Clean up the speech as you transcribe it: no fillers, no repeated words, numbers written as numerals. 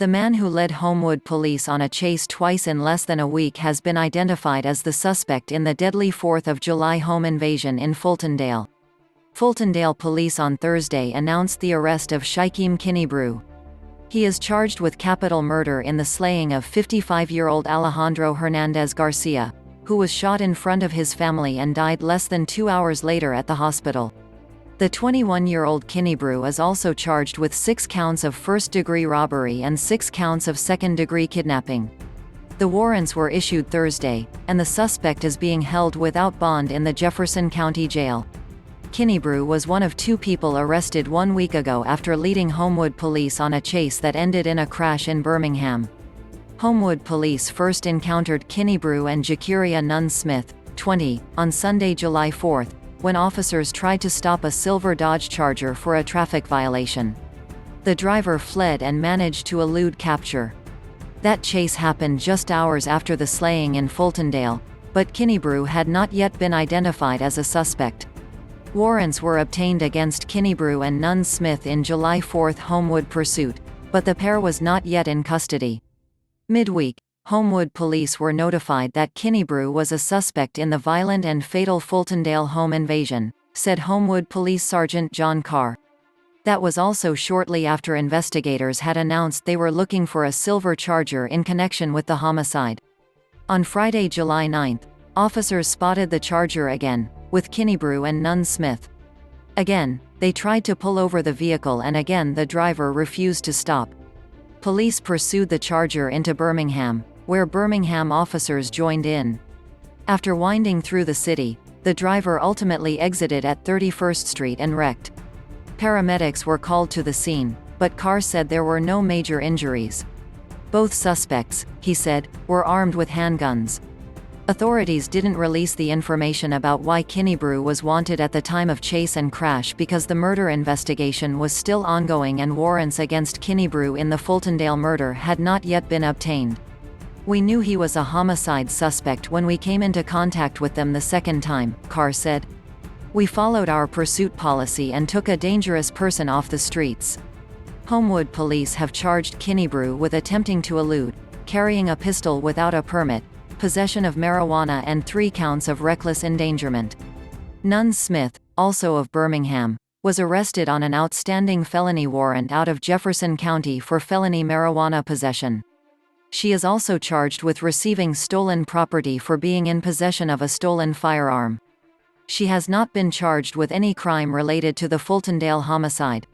The man who led Homewood police on a chase twice in less than a week has been identified as the suspect in the deadly 4th of July home invasion in Fultondale. Fultondale police on Thursday announced the arrest of Shikeem Kinniebrew. He is charged with capital murder in the slaying of 55-year-old Alejandro Hernandez Garcia, who was shot in front of his family and died less than 2 hours later at the hospital. The 21-year-old Kinniebrew is also charged with 6 counts of first-degree robbery and 6 counts of second-degree kidnapping. The warrants were issued Thursday, and the suspect is being held without bond in the Jefferson County Jail. Kinniebrew was one of 2 people arrested 1 week ago after leading Homewood police on a chase that ended in a crash in Birmingham. Homewood police first encountered Kinniebrew and Jakeria Nunn-Smith, 20, on Sunday, July 4, when officers tried to stop a silver Dodge Charger for a traffic violation. The driver fled and managed to elude capture. That chase happened just hours after the slaying in Fultondale, but Kinniebrew had not yet been identified as a suspect. Warrants were obtained against Kinniebrew and Nunn-Smith in July 4 Homewood pursuit, but the pair was not yet in custody. Midweek, Homewood police were notified that Kinniebrew was a suspect in the violent and fatal Fultondale home invasion, said Homewood Police Sergeant John Carr. That was also shortly after investigators had announced they were looking for a silver Charger in connection with the homicide. On Friday, July 9, officers spotted the Charger again, with Kinniebrew and Nunn-Smith. Again, they tried to pull over the vehicle and again the driver refused to stop. Police pursued the Charger into Birmingham, where Birmingham officers joined in. After winding through the city, the driver ultimately exited at 31st Street and wrecked. Paramedics were called to the scene, but Carr said there were no major injuries. Both suspects, he said, were armed with handguns. Authorities didn't release the information about why Kinniebrew was wanted at the time of chase and crash because the murder investigation was still ongoing and warrants against Kinniebrew in the Fultondale murder had not yet been obtained. "We knew he was a homicide suspect when we came into contact with them the second time," Carr said. "We followed our pursuit policy and took a dangerous person off the streets." Homewood police have charged Kinniebrew with attempting to elude, carrying a pistol without a permit, possession of marijuana and 3 counts of reckless endangerment. Nunn-Smith, also of Birmingham, was arrested on an outstanding felony warrant out of Jefferson County for felony marijuana possession. She is also charged with receiving stolen property for being in possession of a stolen firearm. She has not been charged with any crime related to the Fultondale homicide.